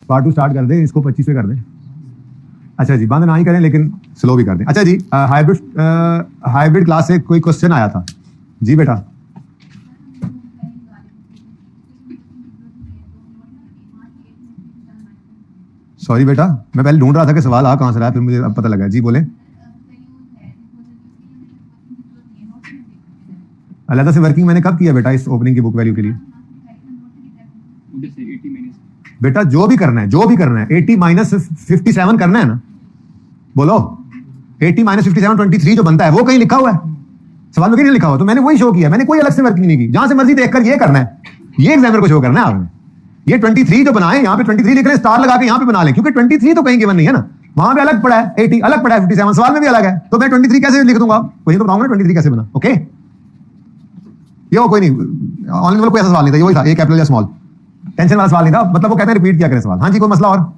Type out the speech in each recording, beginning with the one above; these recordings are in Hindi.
पार्ट 2 स्टार्ट कर दें, इसको 25 पे कर दें। अच्छा जी, बंद ना ही करें लेकिन स्लो भी कर दें। अच्छा जी, हाइब्रिड क्लास से कोई क्वेश्चन आया था जी बेटा। सॉरी बेटा, मैं पहले ढूंढ रहा था कि सवाल कहाँ से रहा है, फिर मुझे अब पता लगा। जी बोले। अलग से वर्किंग मैंने कब किया बेटा इस ओपनिंग की बुक वैल्यू के लिए? बेटा जो भी करना है 80 माइनस 57 करना है ना, बोलो 80 माइनस 57 23 जो बनता है वो कहीं लिखा हुआ है? सवाल में कहीं नहीं लिखा हुआ, तो मैंने वही शो किया, मैंने कोई अलग से वर्किंग नहीं की। जहां से मर्जी देखकर ये करना है, ये एग्जामिनर को शो करना है आपने। ये 23 जो बनाए, यहाँ पे 23 लिख लें, स्टार लगा के यहाँ पे बना लें, क्योंकि 23 तो कहीं गिवन नहीं है ना, वहां पे अलग पड़ा है, 80 अलग पड़ा है, 57 सवाल में भी अलग है, तो मैं 23 कैसे लिख दूंगा? वही तो बताऊंगा 23 कैसे बना। ओके, ये वो कोई नहीं, ऑनलाइन वाला कोई ऐसा सवाल नहीं था, ये वही था, एक कैपिटल या स्मॉल, टेंशन वाला सवाल नहीं था, मतलब वो कहते हैं रिपीट किया करें सवाल। हाँ जी, कोई मसला और?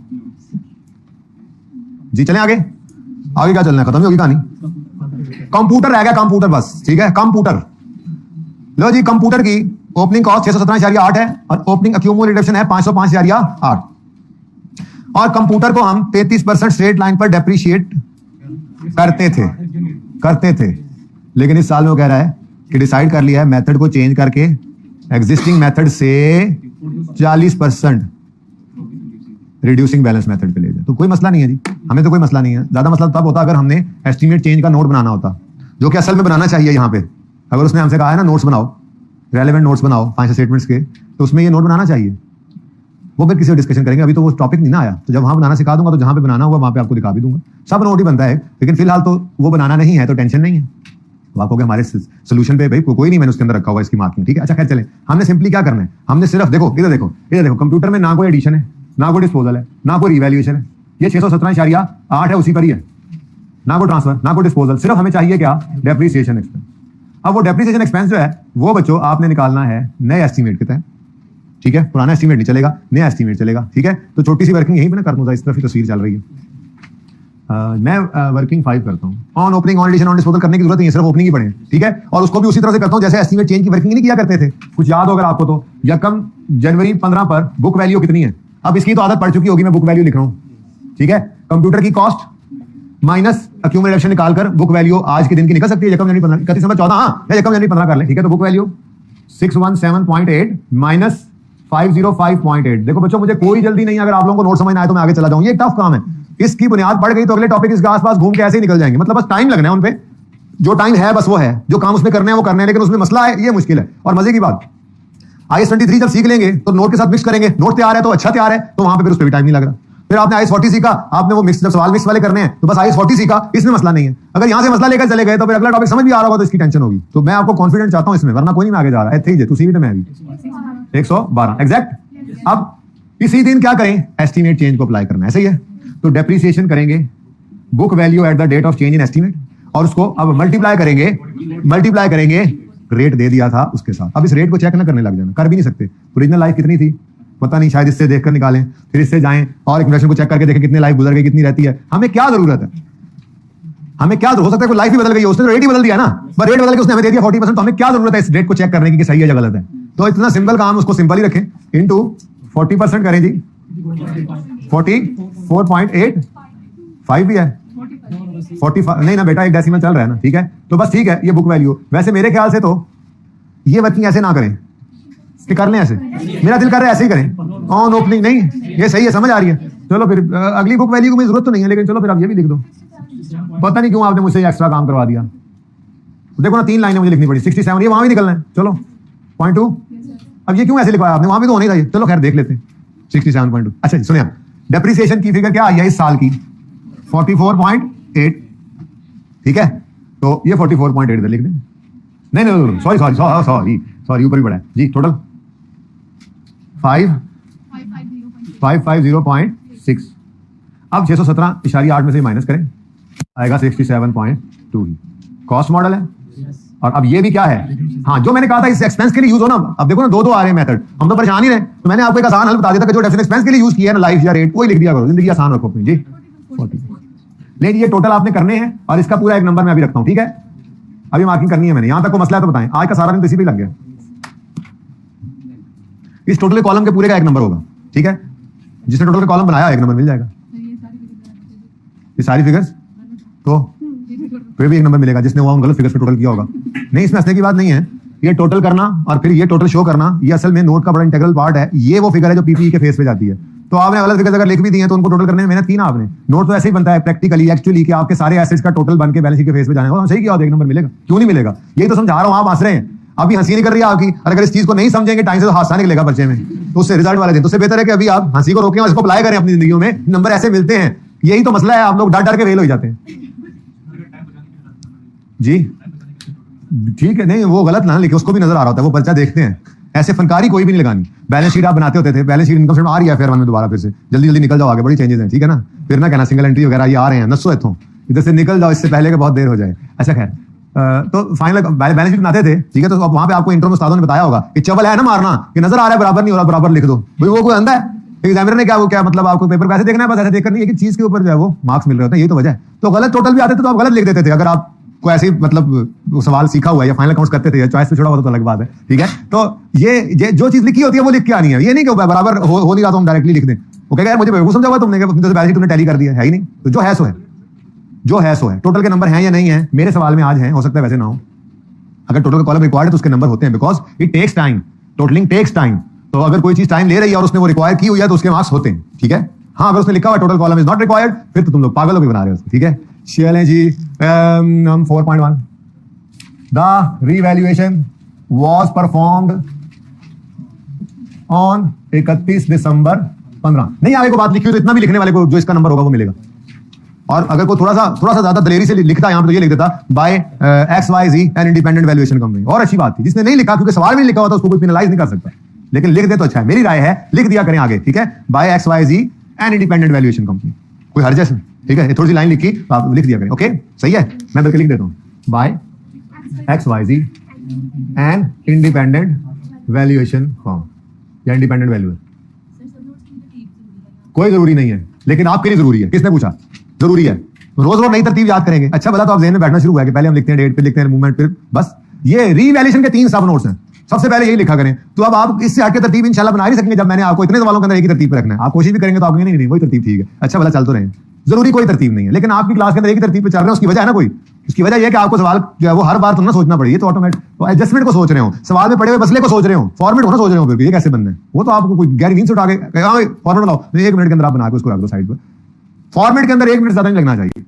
जी चलें आगे। आगे क्या चलना है, खत्म ही होगी कहानी। कंप्यूटर रह गया, कंप्यूटर बस, ठीक है। कंप्यूटर लो जी, कंप्यूटर की ओपनिंग कॉस्ट 617.8 है और ओपनिंग अक्यूमुलेटेड डिडक्शन है 505.8 और कंप्यूटर को हम 33% स्ट्रेट लाइन पर डेप्रिशिएट करते थे, लेकिन इस साल में वो कह रहा है कि डिसाइड कर लिया है मेथड को चेंज करके एग्जिस्टिंग मेथड से 40% रिड्यूसिंग बैलेंस मेथड पे ले जाए। तो कोई मसला नहीं है जी, हमें तो कोई मसला नहीं है। ज्यादा मसला तब होता अगर हमने एस्टीमेट चेंज का नोट बनाना होता, जो कि असल में बनाना चाहिए यहाँ पे। अगर उसने हमसे कहा है ना नोट्स बनाओ, रेलेवेंट नोट्स बनाओ फाइनेंशियल स्टेटमेंट्स के, तो उसमें ये नोट बनाना चाहिए। वो फिर किसी डिस्कशन करेंगे, अभी तो वो टॉपिक नहीं ना आया, तो जब वहां बनाना सिखा दूंगा तो जहां पे बनाना होगा वहां पे आपको दिखा भी दूंगा। सब नोट ही बनता है, लेकिन फिलहाल तो वो बनाना नहीं है, तो टेंशन नहीं है। तो आप हो गए हमारे सोल्यूशन पे भाई कोई नहीं, मैंने उसके अंदर रखा हुआ इसकी मार्किंग, ठीक है। अच्छा खैर चलें, हमने सिंपली क्या करना है, हमने सिर्फ देखो इधर देखो कंप्यूटर में ना कोई एडिशन है, ना कोई डिस्पोजल है, ना कोई रिवैल्यूएशन है, ये 617.8 है, उसी पर ही है, ना कोई ट्रांसफर ना कोई डिस्पोजल, सिर्फ हमें चाहिए क्या, डेप्रिसिएशन एक्सपेंस। अब वो डेप्रिसिएशन एक्सपेंस जो है वो बच्चों आपने निकालना है नए एस्टीमेट के तहत, ठीक है। पुराना एस्टीमेट नहीं चलेगा, नया एस्टीमेट चलेगा, ठीक है। तो छोटी सी वर्किंग यहीं पे ना कर दूंगा, इस तरफ ही तस्वीर चल रही है। मैं वर्किंग 5 करता हूँ। On opening, on addition, on disposal करने की जरूरत नहीं है, सिर्फ ओपनिंग ही पढ़े, ठीक है। और उसको भी उसी तरह से करता हूँ जैसे एस्टीमेट चेंज की वर्किंग नहीं किया करते थे। कुछ याद हो अगर आपको तो, यकम जनवरी 15 पर बुक वैल्यू कितनी है? अब इसकी तो आदत पड़ चुकी होगी, मैं बुक वैल्यू लिख रहा हूँ, ठीक है। कंप्यूटर की कॉस्ट माइनस अक्यूमुलेशन निकालकर बुक वैल्यू आज के दिन की निकल सकती है। यकम जनवरी 15, 31 दिसंबर 14, हाँ या यकम जनवरी 15 कर ले, ठीक है। तो बुक वैल्यू 617.8 माइनस 505.8। देखो बच्चों मुझे कोई जल्दी नहीं है, अगर आप लोगों को नोट समझ ना आए तो मैं आगे चला जाऊं, ये टफ काम है। इसकी बुनियाद पड़ गई तो अगले टॉपिक इसके आसपास घूम के ऐसे ही निकल जाएंगे, मतलब बस टाइम लगना है उन पे, जो टाइम है बस वो है, जो काम उसमें करने हैं वो करने हैं, लेकिन उसमें मसला है, ये मुश्किल है। और मजे की बात, IS 23 जब सीख लेंगे तो नोट के साथ मिक्स करेंगे, नोट तैयार है तो अच्छा तैयार है, तो वहां पे फिर उस पर भी टाइम नहीं लग रहा। फिर आपने IS 40 सीखा, आपने वो मिक्स, जब सवाल मिक्स वाले करने हैं तो बस IS 40 सीखा, इसमें मसला नहीं है। अगर यहां से मसला लेकर चले गए तो फिर अगला टॉपिक समझ भी आ रहा होगा तो इसकी टेंशन होगी। तो मैं आपको कॉन्फिडेंट चाहता हूं इसमें, वरना कोई नहीं मैं आगे जा रहा है। ठीक है, तुसी भी तो मैं भी 112 एग्जैक्ट। अब इसी दिन क्या करें, एस्टीमेट चेंज को अप्लाई करना है, सही है। तो डेप्रिसिएशन करेंगे book value at the date of change in estimate, और उसको अब मल्टीप्लाई करेंगे रेट दे दिया था उसके साथ। अब इस रेट को चेक ना करने लग जाना, कर भी नहीं सकते। ओरिजिनल लाइफ कितनी थी पता नहीं, शायद इससे देखकर निकालें, फिर इससे जाएं और इन्फ्लेशन को चेक करके देखें कितनी लाइफ गुजर गई, कितनी रहती है। हमें क्या जरूरत है, हमें क्या हो सकता है कोई लाइफ ही बदल गई, उसने तो रेट ही बदल दिया ना, पर रेट बदल के उसने हमें दे दिया 40%, तो हमें क्या जरूरत है इस रेट को चेक करने की कि सही है या गलत है। तो इतना सिंपल काम, उसको सिंपल ही रखें, इनटू 40% करें जी, 44.8 5 भी है 45 नहीं ना बेटा, एक डेसिमल चल रहा है ना, ठीक है। तो बस ठीक है, ये बुक वैल्यू। वैसे मेरे ख्याल से तो ये वर्किंग ऐसे ना करें कि कर लें ऐसे, मेरा दिल कर रहा है ऐसे ही करें, ऑन ओपनिंग नहीं, ये सही है, समझ आ रही है। चलो फिर अगली बुक वैल्यू की मुझे जरूरत तो नहीं है, लेकिन चलो फिर आप ये भी लिख दो। पता नहीं क्यों आपने मुझसे एक्स्ट्रा काम करवा दिया। देखो ना 3 लाइनें मुझे लिखनी पड़ी, 67 ये वहां भी निकलना है। चलो .2, अब ये क्यों ऐसे लिखवाया आपने, वहां भी तो होना ही था ये। चलो खैर देख लेते हैं 67.2। अच्छा सुनिए, डेप्रिसिएशन की फिगर क्या आई है इस साल की, 44.8, ठीक है। तो ये 44.8 इधर लिख दें, नहीं सॉरी ऊपर भी बढ़ा है जी। टोटल 550.6। अब 617.8 में से माइनस करें, आएगा 67.2 ही। कॉस्ट मॉडल है, और अब ये भी क्या है, हाँ जो मैंने कहा था इस एक्सपेंस के लिए यूज हो ना। अब देखो ना दो आ रहे हैं मेथड, हम तो परेशान ही रहे। तो मैंने आपको एक आसान हल बता दिया था कि जो डेफिनेट एक्सपेंस के लिए यूज किया है ना, लाइफ या रेट, वही लिख दिया करो, जिंदगी आसान रखो अपनी जी। 40 ले जी, ये टोटल आपने करने हैं, और इसका पूरा एक नंबर मैं अभी रखता हूं, ठीक है। अभी मार्किंग करनी है मैंने, यहां तक को मसला है तो बताएं, आज का सारा दिन तो इसी पे लग गया। इस टोटल कॉलम के पूरे का एक नंबर होगा, ठीक है। जिसने टोटल का कॉलम बनाया 1 नंबर मिल जाएगा। ये सारी फिगर्स तो फिर भी 1 नंबर मिलेगा जिसने वो गलत फिगर्स पे टोटल किया होगा। नहीं, इसमें हंसने की बात नहीं है। ये टोटल करना और फिर ये टोटल शो करना, ये असल में नोट का बड़ा इंटीग्रल पार्ट है। ये वो फिगर है जो पीपीई के फेस पे जाती है। तो आपने गलत फिगर अगर लिख भी दी है तो उनको टोटल करने में मेहनत की ना आपने। नोट तो ऐसे ही बनता है प्रैक्टिकली एक्चुअली कि आपके सारे एसेट्स का टोटल बन के बैलेंस शीट के फेस पे जाने होगा। सही किया, 1 नंबर मिलेगा। क्यों नहीं मिलेगा? यही तो समझा रहा हूं, आप हंस रहे हैं। अभी हंसी नहीं कर रही है आपकी। और अगर इस चीज को नहीं समझेंगे टाइम से तो हादसा निकलेगा पर्चे में, तो उससे रिजल्ट वाले दिन। तो उससे बेहतर है कि अभी आप हंसी को रोकें और इसको अप्लाई करें अपनी जिंदगियों में। नंबर ऐसे मिलते हैं, यही तो मसला है। आप लोग डर डर के फेल हो जाते हैं जी। ठीक है, नहीं वो गलत ना लिखे, उसको भी नजर आ रहा होता है, वो पर्चा देखते हैं। ऐसे फनकारी कोई भी नहीं लगानी। बैलेंस शीट आप बनाते होते थे, बैलेंस शीट इनकम स्टेटमेंट आ रही है फेयर वन में दोबारा फिर से, जल्दी जल्दी निकल जाओ आगे, बड़ी चेंजेस हैं, ठीक है ना। फिर ना कहना सिंगल एंट्री वगैरह ये आ रहे हैं, नसो इथों इधर से निकल जाओ, इससे पहले कि बहुत देर हो जाए। अच्छा खैर, तो फाइनल बैलेंस शीट बनाते थे, ठीक है। तो वहां पे आपको इंट्रो में उस्तादों ने बताया होगा कि चवल है ना मारना, कि नजर आ रहा है बराबर नहीं हो रहा, बराबर लिख दो भाई। वो कोई अंधा है एग्जामिनर ने क्या मतलब आपको पेपर कैसे देखना है, बस ऐसे देखकर नहीं है कि चीज के ऊपर जो है वो मार्क्स मिल रहे होते हैं, यही तो वजह है। तो गलत टोटल भी आते थे तो आप गलत लिख देते थे। अगर आप को ऐसे मतलब सवाल सीखा हुआ है या फाइनल अकाउंट्स करते थे या चॉइस पे छोड़ा हुआ तो अलग बात है, ठीक है। तो ये जो चीज लिखी होती है वो लिख के आनी है। ये नहीं कि बराबर हो नहीं रहा तो हम डायरेक्टली लिख दें। वो कहेगा यार मुझे बेवकूफ समझा हुआ तुमने, बैलेंस तुमने टैली कर दिया है ही नहीं। तो जो है सो है, जो है सो है। टोटल के नंबर हैं या नहीं है मेरे सवाल में आज है, हो सकता है वैसे ना हो। अगर टोटल का कॉलम रिक्वायर्ड है तो उसके नंबर होते हैं, because it takes time, totalling takes time. तो अगर कोई चीज टाइम ले रही है और उसने वो रिक्वायर की हुई है तो उसके मार्क्स होते हैं, ठीक है। हाँ, अगर उसने लिखा हुआ total column is not required फिर तो तुम लोग पागलों की बना रहे हो, ठीक है। चलें जी, हम 4.1 the revaluation was performed on 31 दिसंबर 15। नहीं आगे को बात लिखी हुई तो इतना भी लिखने वाले को जो इसका नंबर होगा वो मिलेगा। और अगर कोई थोड़ा सा ज्यादा दलेरी से लिखता यहां पे तो ये लिख देता by XYZ an independent valuation company, और अच्छी बात थी। जिसने नहीं लिखा क्योंकि सवाल में नहीं लिखा होता उसको कोई पेनलाइज नहीं कर सकता, लेकिन लिख दे तो अच्छा है। मेरी राय है लिख दिया करें आगे, ठीक है। By XYZ an independent valuation company, कोई हर्ज है, ठीक है। थोड़ी सी लाइन लिखी तो आप लिख दिया करें, ओके सही है। मैं बल्कि लिख देता हूं by XYZ an independent valuation firm या इंडिपेंडेंट वैल्यूअर। कोई जरूरी नहीं है, लेकिन आपके लिए जरूरी है। किसने पूछा? जरूरी है। रोज रोज नई तरतीब याद करेंगे। अच्छा भला तो आप ज़हन में बैठना शुरू हुआ है कि पहले हम लिखते हैं डेट, फिर लिखते हैं मूवमेंट, फिर बस। ये रीवैल्यूएशन के 3 सब नोट्स हैं, सबसे पहले यही लिखा करें। तो अब आप इससे हटके तरतीब इंशाल्लाह बना नहीं सकेंगे। जब मैंने आपको इतने सवालों के अंदर एक ही तरतीब पर रखना है, आप कोशिश भी करेंगे तो आपको नहीं वही तरतीब ठीक है। अच्छा भला चल तो रहे, जरूरी कोई तरतीब नहीं है, लेकिन आपकी क्लास के अंदर एक ही तरतीब पे चल रहे हैं, उसकी वजह है ना कोई। उसकी वजह यह है कि आपको सवाल जो है वो हर बार तो ना सोचना पड़े, तो ऑटोमेटिक एडजस्टमेंट को सोच रहे हो, सवाल में पड़े हुए मसले को सोच रहे हो, फॉर्मेट होना सोच रहे हो, फिर ये कैसे बनना है वो तो आपको कोई गहरी नींद से उठा के फॉर्मेट बनाओ, 1 मिनट के अंदर आप बना के उसको रख दो साइड पर। फॉर्मेट के अंदर 1 मिनट ज्यादा नहीं लगना चाहिए,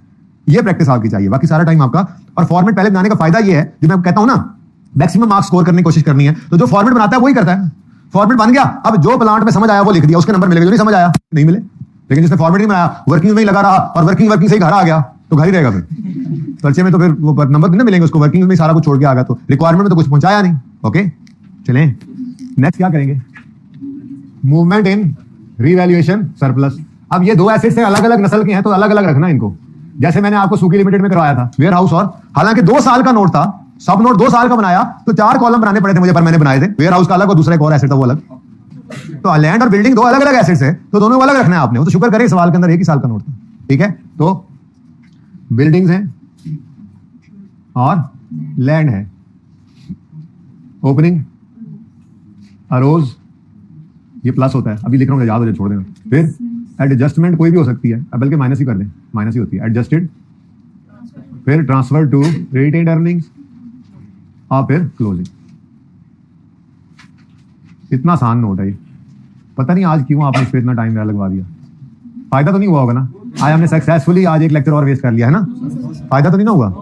ये प्रैक्टिस आपकी चाहिए, बाकी सारा टाइम आपका। और फॉर्मेट पहले बनाने का फायदा ये है, जो मैं कहता हूं ना मैक्सिमम मार्क्स स्कोर करने की कोशिश करनी है, तो जो फॉर्मेट बनाता है वही करता है। फॉर्मेट बन गया, अब जो प्लांट में समझ आया वो लिख दिया, उसके नंबर मिलेगा। जो नहीं समझ आया नहीं मिले। लेकिन जिसने फॉर्मेट नहीं बनाया, वर्किंग में ही लगा रहा और वर्किंग से ही घर आ गया, तो घर ही रहेगा फिर पर्चे में, तो फिर वो नंबर नहीं मिलेंगे उसको। वर्किंग में सारा कुछ छोड़ के आ गया तो रिक्वायरमेंट में तो कुछ पहुंचाया नहीं। ओके चलें नेक्स्ट क्या करेंगे, मूवमेंट इन रीवैल्यूएशन सरप्लस। अब ये 2 एसेट्स हैं, अलग अलग नस्ल के हैं, तो अलग अलग रखना इनको। जैसे मैंने आपको सुकी लिमिटेड में करवाया था वेयर हाउस, और हालांकि 2 साल का नोट था, सब नोट 2 साल का बनाया तो 4 कॉलम बनाने पड़े थे मुझे, पर मैंने बनाए थे। वेयर हाउस का अलग और दूसरा एक और एसेट था वो अलग। तो लैंड और बिल्डिंग 2 अलग अलग एसेट्स है, तो दोनों को अलग रखना है आपने। वो तो शुक्र करें सवाल के अंदर 1 ही साल का नोट था, ठीक है। तो बिल्डिंग्स हैं और लैंड है। ओपनिंग अरोज, ये प्लस होता है, अभी लिख रहा हूँ याद हो जाए छोड़ देना। फिर एडजस्टमेंट कोई भी हो सकती है, बल्कि माइनस ही कर दें, माइनस ही होती है एडजस्टेड। फिर ट्रांसफर टू रिटेन्ड अर्निंग्स और फिर क्लोजिंग। इतना आसान नोट है ये, पता नहीं आज क्यों आपने इस पे इतना टाइम लगवा दिया। फायदा तो नहीं हुआ होगा ना, आज हमने सक्सेसफुली आज एक लेक्चर और वेस्ट कर लिया है ना, फायदा तो नहीं ना हुआ।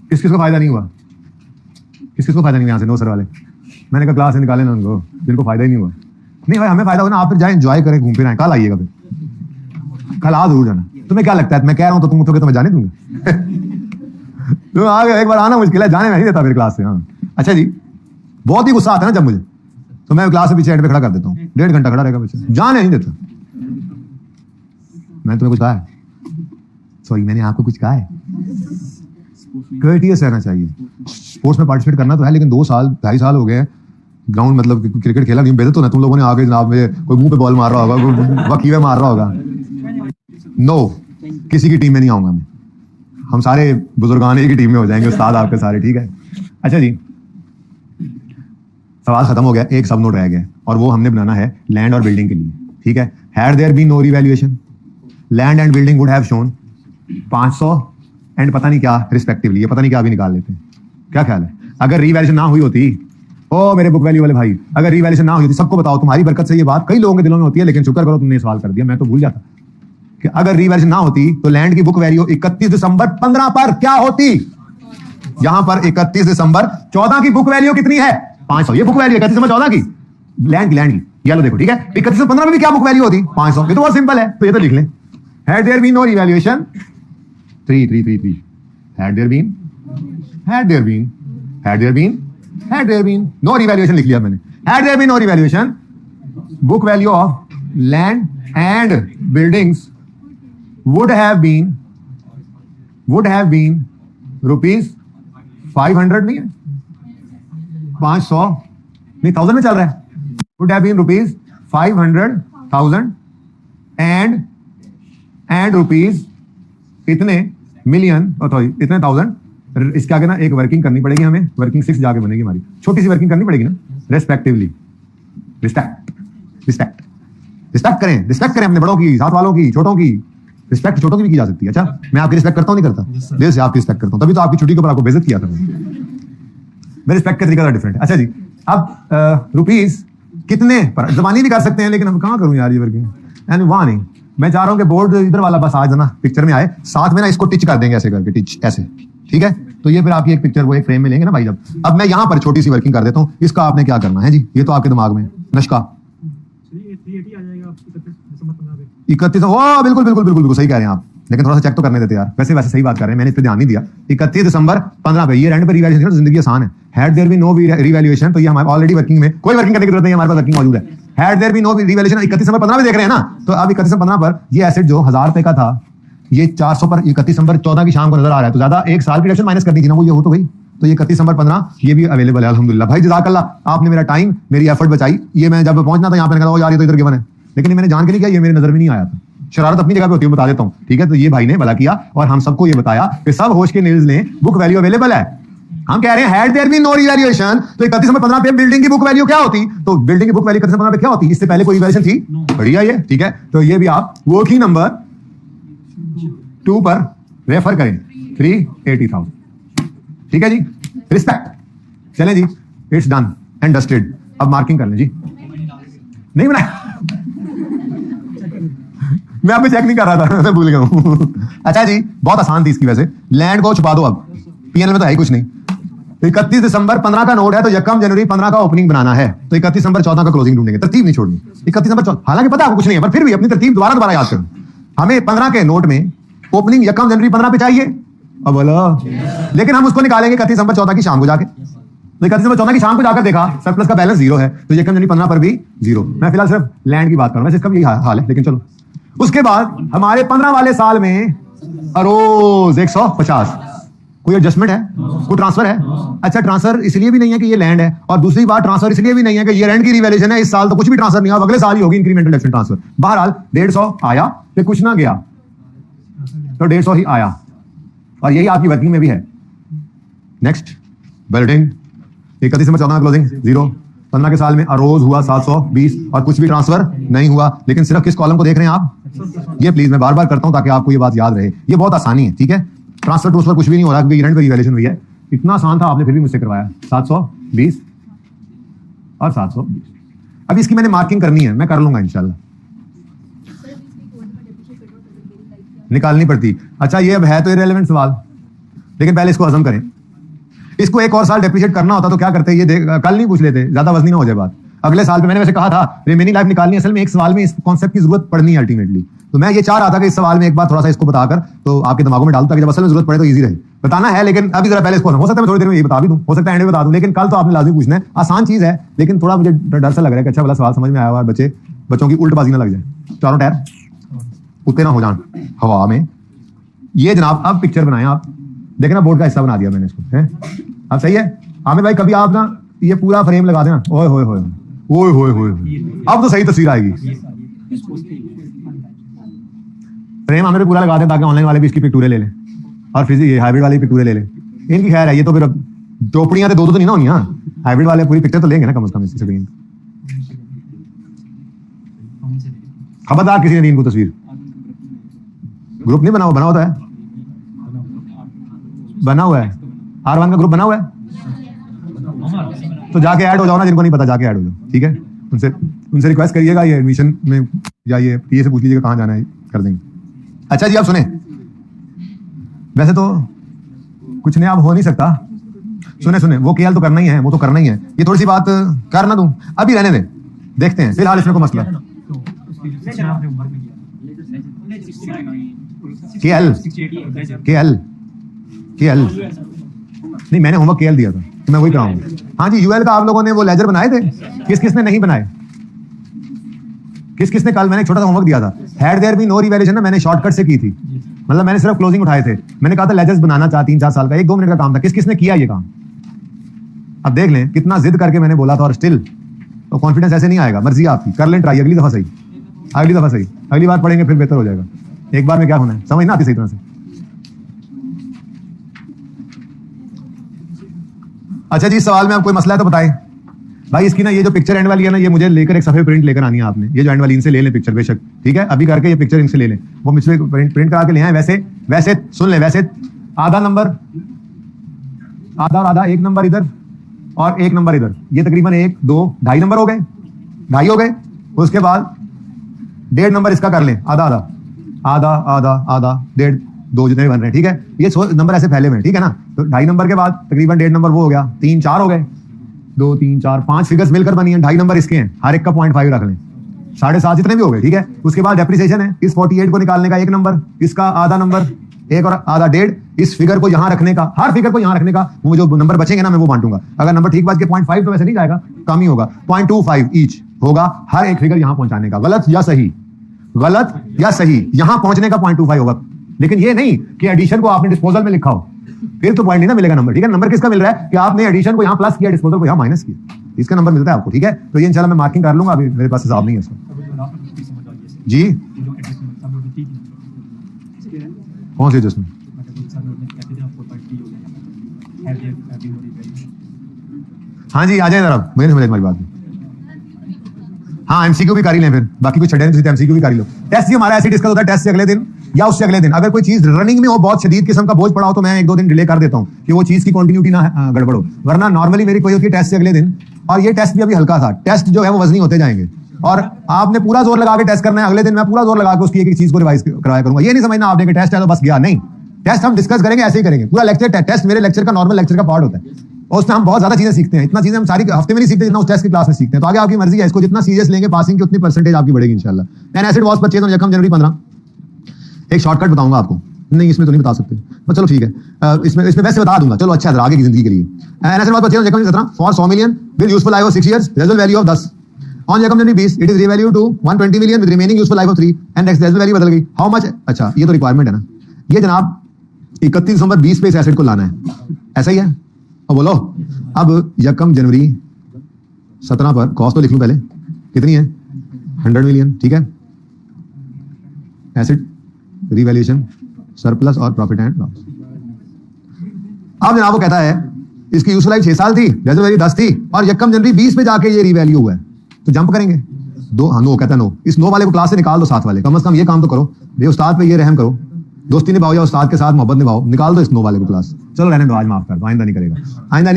किस किस को फायदा नहीं हुआ, किस किस को फायदा नहीं हुआ यहाँ से? नो सर वाले, मैंने कहा क्लास से निकाले ना उनको जिनको फायदा ही नहीं हुआ। नहीं भाई हमें फायदा होगा ना, आप फिर जाए एंजॉय करें, घूम फिर आए। कल आइएगा, फिर कल आ जरूर जाना। तुम्हें क्या लगता है मैं कह रहा हूँ तो तुम उठोगे तो मैं जाने दूंगा? तुम आ गए, एक बार आना मुश्किल है, जाने में नहीं देता फिर क्लास से। हाँ अच्छा जी, बहुत ही गुस्सा आता है ना जब मुझे, तो मैं क्लास से पीछे एंड पे खड़ा कर देता हूँ, 1.5 घंटा खड़ा रहेगा बच्चा, जाने नहीं देता। मैंने तुम्हें कुछ कहा है? सॉरी मैंने आपको कुछ कहा है? कर्टियस रहना चाहिए। स्पोर्ट्स में पार्टिसिपेट करना तो है, लेकिन 2 साल 2.5 साल हो गए ग्राउंड मतलब क्रिकेट खेला नहीं। बेहतर तो ना तुम लोगों ने आगे जनाब में कोई मुंह पे बॉल मार रहा होगा, वकीवे मार रहा होगा। नो, किसी की टीम में नहीं आऊंगा मैं। हम सारे बुजुर्गान एक ही टीम में हो जाएंगे, उस्ताद आपके सारे, ठीक है। अच्छा जी, सवाल खत्म हो गया, एक सब नोट रह गया और वो हमने बनाना है लैंड और बिल्डिंग के लिए, ठीक है। Had there been no revaluation land and building would have shown 500 and पता नहीं क्या रिस्पेक्टिवली, ये पता नहीं क्या भी निकाल लेते हैं। क्या ख्याल है अगर रीवैल्यूएशन ना हुई होती? ओ मेरे बुक वैल्यू वाले भाई, अगर रीवैल्यूएशन ना हुई होती, सबको बताओ तुम्हारी बरकत से ये बात कई लोगों के दिलों में होती है, लेकिन शुक्र करो तुमने सवाल कर दिया, मैं तो भूल जाता कि अगर रीवैल्यूएशन ना होती तो लैंड की बुक वैल्यू 31 दिसंबर 15 पर क्या होती? यहां पर 31 दिसंबर 14 की बुक वैल्यू कितनी है? 500। ये बुक वैल्यू 31 दिसंबर 14 की लैंड की। ये लो देखो, ठीक है, 31 दिसंबर 15 में भी क्या बुक वैल्यू होती? 500। ये तो बहुत सिंपल है, तो ये तो लिख लें। Had there been no revaluation 3 had there been no revaluation लिख लिया मैंने। Had there been no revaluation book value of land and buildings would have been rupees 500 नहीं है, 500 नहीं, 1000 में चल रहा है। would have been rupees 500,000 and rupees इतने मिलियन, इतने 1000। इसके आगे ना एक वर्किंग करनी पड़ेगी हमें, वर्किंग 6 जाके बनेगी हमारी, छोटी सी वर्किंग करनी पड़ेगी ना। रेस्पेक्टिवली, रिस्पेक्ट करें अपने बड़ों की, साथ वालों की, छोटों की। रिस्पेक्ट छोटों की भी की जा सकती है। अच्छा, मैं आपकी रिस्पेक्ट करता हूं, नहीं करता? दिल से आपकी रिस्पेक्ट करता हूं, तभी तो आपकी छुट्टी के ऊपर आपको बेइज्जत किया था मैं रिस्पेक्ट का तरीका डिफरेंट है। अच्छा जी, अब रुपीज कितने पर जबानी भी कर सकते हैं, लेकिन हम कहां करूं यार ये वर्किंग, एंड वहां नहीं। मैं चाह रहा हूं कि बोर्ड इधर वाला बस आज ना पिक्चर में आए, साथ में ना इसको टिच कर देंगे ऐसे करके, टिच ऐसे, ठीक है? तो ये फिर आपकी एक पिक्चर वो एक फ्रेम में लेंगे ना भाई। जब अब मैं यहां पर छोटी सी वर्किंग कर देता हूं, इसका आपने क्या करना है जी, ये तो आपके दिमाग में नशका 31, ओ बिल्कुल सही कह रहे हैं आप, लेकिन थोड़ा सा चेक तो करने देते यार। वैसे सही बात कर रहे हैं, मैंने इस पे ध्यान नहीं दिया। 31 दिसंबर 15 पे ये रेंट पे रिवैल्यूएशन, तो जिंदगी आसान है। Had there been no revaluation, तो ये हमारे ऑलरेडी वर्किंग में, कोई वर्किंग करने की जरूरत नहीं है, हमारे पास वर्किंग मौजूद है। Had there been no revaluation 31 दिसंबर 15 में देख रहे हैं ना, तो अब 31 दिसंबर 15 पर ये एसेट जो 1000 रुपए का था, ये 400 पर 31 दिसंबर 14 की शाम को नजर आ रहा है, तो ज्यादा एक साल की डिडक्शन माइनस करनी थी ना, वो ये हो तो गई। तो ये 31 दिसंबर 15 ये भी अवेलेबल है, अल्हम्दुलिल्लाह। भाई जज़ाकल्लाह, आपने मेरा टाइम, मेरी एफर्ट बचाई। ये मैं जब पहुंचना था यहाँ पे, कहा यार ये तो इधर गिवन है, लेकिन मैंने जान के नहीं किया, ये मेरी नजर में नहीं आया था। शरारत अपनी जगह पे होती है, बता देता हूँ, ठीक है? तो ये भाई ने भला किया और हम सबको ये बताया कि सब होश के नील्स लें, बुक वैल्यू अवेलेबल है। हम कह रहे हैं had there been no revaluation, तो 31 दिसंबर 15 पे बिल्डिंग की बुक वैल्यू क्या होती? तो बिल्डिंग की बुक वैल्यू 31 दिसंबर 15 पे क्या होती? इससे पहले कोई रिवैल्यूएशन थी? बढ़िया ये, ठीक है? तो ये भी आप वर्किंग नंबर 2 पर रेफर करें, 380,000, ठीक है जी? रिस्पेक्ट। चलें जी, इट्स डन एंड डस्टेड। अब मार्किंग कर लें जी। नहीं बनाया मैं आपको चेक नहीं कर रहा था, मैं भूल गया हूं। अच्छा जी, बहुत आसान थी इसकी वैसे। लैंड को छुपा दो, अब पीएनएल में तो है ही कुछ नहीं। तो 31 दिसंबर 15 का नोट है, तो 1 जनवरी 15 का ओपनिंग बनाना है, तो 31 दिसंबर 14 का क्लोजिंग ढूंढेंगे, तरतीब नहीं छोड़नी। 31 दिसंबर 14, हालांकि पता आपको कुछ नहीं है, पर फिर भी अपनी तरतीब दोबारा याद करो। हमें 15 के नोट में ओपनिंग 1 जनवरी 15 पे चाहिए, अब बोलो, लेकिन हम उसको निकालेंगे 31 दिसंबर 14 की शाम को जाके। तो 31 दिसंबर 14 की शाम को जाकर देखा सरप्लस का बैलेंस 0 है, तो 1 जनवरी 15 पर भी 0। मैं फिलहाल सिर्फ लैंड की बात कर रहा हूं, इसका भी हाल है, लेकिन चलो। उसके बाद हमारे 15 वाले साल में अरोज 150, कोई एडजस्टमेंट है, कोई ट्रांसफर है? अच्छा, ट्रांसफर इसलिए भी नहीं है कि ये लैंड है, और दूसरी बात ट्रांसफर इसलिए भी नहीं है कि ये रेंट की रिवैल्यूएशन है। इस साल तो कुछ भी ट्रांसफर नहीं हुआ, अगले साल ही होगी इंक्रीमेंटल एक्शन ट्रांसफर। बहरहाल 150 आया, फिर कुछ ना गया, तो 150 ही आया, और यही आपकी वर्किंग में भी है। नेक्स्ट बिल्डिंग 31 दिसंबर 14 क्लोजिंग 0। 15 के साल में अरोज हुआ 720, और कुछ भी ट्रांसफर नहीं हुआ। लेकिन सिर्फ किस कॉलम को देख रहे हैं आप? ये प्लीज मैं बार बार करता हूं ताकि आपको ये बात याद रहे, ये बहुत आसानी है, ठीक है? ट्रांसफर ट्रांसफर कुछ भी नहीं हो रहा, क्योंकि रेंट पे रिवैल्यूएशन हुई है। इतना आसान था, आपने फिर भी मुझसे करवाया। 720 और 720। अब इसकी मैंने मार्किंग करनी है, मैं कर लूंगा इंशाल्लाह। निकालनी पड़ती। अच्छा, ये अब है तो इररिलेवेंट सवाल, लेकिन पहले इसको हजम करें। इसको एक और साल डेप्रिशिएट करना होता तो क्या करते? ये कल नहीं पूछ लेते, ज्यादा वजनी ना हो जाए बात। अगले साल पे मैंने वैसे कहा था रिमेनिंग लाइफ निकालनी, असल में एक सवाल में इस कॉन्सेप्ट की जरूरत पड़नी है अल्टीमेटली। तो मैं ये चाह रहा था कि इस सवाल में एक बार थोड़ा सा इसको बताकर तो आपके दिमागों में डालूं, ताकि जब असल में जरूरत पड़े तो इजी रहे। बताना है, लेकिन अभी जरा पहले इसको, हो सकता है मैं थोड़ी देर में ये बता भी दूं, हो सकता है एंड में बता दूं, लेकिन कल तो आपने लाजमी पूछना है। आसान चीज है, लेकिन थोड़ा मुझे डर सा लग रहा है कि अच्छा वाला सवाल समझ में आया हुआ, बच्चों की उल्टबाजी ना लग जाए, चारों टायर उतने ना हो जान हवा में। ये जनाब अब पिक्चर बनाए आप, देखना बोर्ड का हिस्सा बना दिया मैंने इसको, है? अब सही है आमिर भाई, कभी आप ना ये पूरा फ्रेम लगा देना, ओए होए होए ओए होए होए, अब तो सही तस्वीर आएगी। फ्रेम आमिर पूरा लगा दें ताकि ऑनलाइन वाले भी इसकी पिक्चरें ले लें, और फिर ये हाइब्रिड वाली पिक्चरें ले लें। इनकी खैर है, ये तो फिर अब चोपड़ियां तो दो नहीं ना होनी, हाइब्रिड वाले पूरी पिक्चर तो लेंगे ना कम से कम इसकी स्क्रीन। खबरदार किसी ने दी इनको तस्वीर। ग्रुप नहीं बना हुआ, बना होता है, बना हुआ है, R1 का ग्रुप बना हुआ है, तो जाके ऐड हो जाओ ना, जिनको नहीं पता जाके ऐड हो जाओ, ठीक है। उनसे रिक्वेस्ट करिएगा, ये एडमिशन में या ये पीए से पूछ लीजिएगा कहाँ जाना है, कर देंगे। अच्छा जी, आप सुने, वैसे तो कुछ नया अब हो नहीं सकता, सुने वो केएल तो करना ही है, वो तो करना ही है, ये थोड़ी सी बात कर ना दूं, अभी रहने दे, देखते हैं फिलहाल इसमें कोई मसला। केएल नहीं, मैंने होमवर्क केएल दिया था तो मैं वही कराऊंगा। हाँ जी, यूएल का आप लोगों ने वो लेजर बनाए थे, किसने नहीं बनाए, किसने कल मैंने एक छोटा सा होमवर्क दिया था, had there be no revaluation ना, मैंने शॉर्टकट से की थी, मतलब मैंने सिर्फ क्लोजिंग उठाए थे, मैंने कहा था लेजर्स बनाना 3-4 साल का, 1-2 मिनट का काम था, किसने किया ये काम। अब देख लें कितना जिद करके मैंने बोला था, और स्टिल तो कॉन्फिडेंस ऐसे नहीं आएगा, मर्जी आपकी, कर लें ट्राई, अगली दफा सही, अगली बार पढ़ेंगे फिर बेहतर हो जाएगा, एक बार में क्या होना है समझ ना आती सही तरह से। अच्छा जी, सवाल में आप कोई मसला है तो बताएं भाई। इसकी ना ये जो पिक्चर एंड वाली है ना, ये मुझे लेकर एक सफेद प्रिंट लेकर आनी है आपने, ये जो एंड वाली, इनसे ले लें पिक्चर बेशक, ठीक है, अभी करके ये पिक्चर इनसे ले लें, वो मुझसे प्रिंट करा के ले आए। वैसे सुन ले, वैसे आधा नंबर, आधा और आधा, 1 नंबर इधर और 1 नंबर इधर, ये तकरीबन 1 2 2.5 नंबर हो गए, 2.5 हो गए। उसके बाद 1.5 नंबर इसका कर लें, आधा आधा आधा आधा आधा 1.5 2 जितने बन रहे हैं, ठीक है, ये नंबर ऐसे फैले हुए, ठीक है ना। तो 2.5 नंबर के बाद तकरीबन 1.5 नंबर वो हो गया, 3 4 हो गए, 2 3 4 5 फिगर्स मिलकर बनी है, 2.5 नंबर इसके हैं, हर एक का 0.5 रख लें, 7.5 जितने भी हो गए, ठीक है। उसके बाद डेप्रिसिएशन है, इस 48 को निकालने का 1 नंबर, इसका आधा नंबर, 1 और आधा 1.5, इस फिगर को यहां रखने का, हर फिगर को यहां रखने का, वो जो नंबर बचेंगे ना मैं वो बांटूंगा, अगर नंबर ठीक बात के 0.5 तो वैसे नहीं जाएगा, कम ही होगा, 0.25 ईच होगा हर एक फिगर यहां पहुंचाने का, गलत या सही, यहां पहुंचने का 0.25 होगा। लेकिन ये नहीं कि एडिशन को आपने डिस्पोजल में लिखा हो, फिर तो पॉइंट नहीं ना मिलेगा नंबर, ठीक है। नंबर किसका मिल रहा है कि आपने एडिशन को यहां प्लस किया, डिस्पोजल को यहां माइनस किया, इसका नंबर मिलता है आपको, ठीक है। तो ये इंशाल्लाह मैं मार्किंग कर लूंगा, अभी मेरे पास हिसाब नहीं है इसका। जी कौन सी जिसमें, हाँ जी आ जाए जरा, मुझे समझ हमारी बात। हाँ एमसीक्यू भी कर ही लें, फिर बाकी कुछ छड़े नहीं, एमसीक्यू भी कर ही लो। टेस्ट ही हमारा ऐसे डिस्कस होता है, टेस्ट से अगले दिन या उससे अगले दिन, अगर कोई चीज रनिंग में हो, बहुत शदीद किस्म का बोझ पड़ा हो, तो मैं 1-2 दिन डिले कर देता हूं कि वो चीज की कंटिन्यूटी ना गड़बड़ हो, वरना नॉर्मली मेरी कोई होती है टेस्ट से अगले दिन। और ये टेस्ट भी अभी हल्का था, टेस्ट जो है वो वजनी होते जाएंगे, और आपने पूरा जोर लगा के टेस्ट करना है, अगले दिन मैं पूरा जोर लगा के उसकी एक चीज को रिवाइज कराया करूंगा। ये नहीं समझना आपने कि टेस्ट है तो बस गया, नहीं, टेस्ट हम डिस्कस करेंगे, ऐसे ही करेंगे पूरा लेक्चर। टेस्ट मेरे लेक्चर का, नॉर्मल लेक्चर का पार्ट होता है, और उसमें हम बहुत ज्यादा चीजें सीखते हैं, इतना चीजें हम सारी हफ्ते में नहीं सीखते जितना उस टेस्ट की क्लास में सीखते हैं। तो आगे आपकी मर्जी है, इसको जितना सीरियस लेंगे पासिंग की उतनी परसेंटेज आपकी बढ़ेगी इंशाल्लाह। N asset was purchase on यकम जनवरी 15। एक शॉर्टकट बताऊंगा आपको, नहीं इसमें तो नहीं बता सकते, पर चलो ठीक है, इसमें वैसे बता दूंगा, चलो अच्छा है आगे की जिंदगी के लिए। An asset was purchase on यकम 17 for 100 million with useful life of 6 years, residual value of 10। On यकम जनवरी 20 it is revalued to 120 million with remaining useful life of 3 and residual value बदल गई, हाउ मच। अच्छा ये तो रिक्वायरमेंट है ना, ये जनाब 31 दिसंबर 20 पे इस एसिड को लाना है, ऐसा ही है। और बोलो अब यकम जनवरी 17 पर कॉस्ट तो लिख लूं पहले, कितनी है 100 million, ठीक है। एसिड रिवैल्यूएशन सरप्लस और प्रॉफिट एंड लॉस। अब जनाब वो कहता है इसकी यूजफुल लाइफ 6 साल थी, रेजल वैल्यू 10 थी, और यकम जनवरी 20 पे जाके ये रिवैल्यू हुआ है, तो जंप करेंगे दो। हाँ नो कहता है नो, इस नो वाले को क्लास से निकाल दो, साथ वाले कम से कम ये काम तो करो, ये उस्ताद पे ये रहम करो, दोस्ती निभाओ या उस्ताद के साथ मोहब्बत निभाओ, निकाल दो इस नो वाले को क्लास। चलो रहने दो, आज माफ कर दो, आइंदा नहीं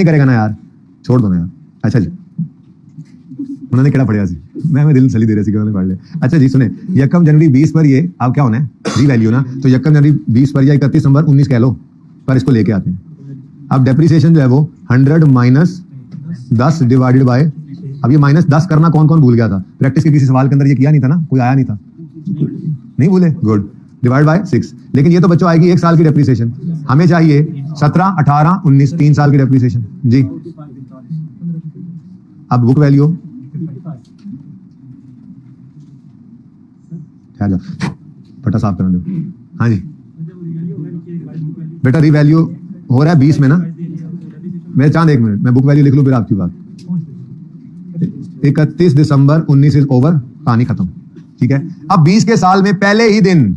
करेगा ना यार, छोड़ दो ना यार। अच्छा जी उन्होंने केड़ा पढ़िया सी, मैं दिल सली दे रही थी, उन्होंने पढ़ लिया। अच्छा जी सुने, यकम जनवरी 20 पर ये अब क्या होना है रीवैल्यू ना, तो यकम जनवरी 20 पर या 31 नंबर 19 कह लो, पर इसको लेके आते हैं। अब डेप्रिसिएशन जो है वो 100 माइनस 10 डिवाइडेड बाय, अब ये माइनस 10 करना कौन कौन भूल गया था, प्रैक्टिस के किसी सवाल के अंदर ये किया नहीं था ना, कोई आया नहीं था, नहीं भूले, गुड, डिवाइड बाय 6। लेकिन ये तो बच्चों आएगी 1 साल की डेप्रिसिएशन, हमें चाहिए 17 18 19 3 साल की डेप्रिसिएशन जी। अब बुक वैल्यू फटा साफ करने दो। हाँ जी बेटा रिवैल्यू हो रहा है 20 में ना, मैं चांद 1 मिनट मैं बुक वैल्यू लिख लूं फिर आपकी बात। 31 दिसंबर 19 इज ओवर, कहानी खत्म, ठीक है। अब 20 के साल में पहले ही दिन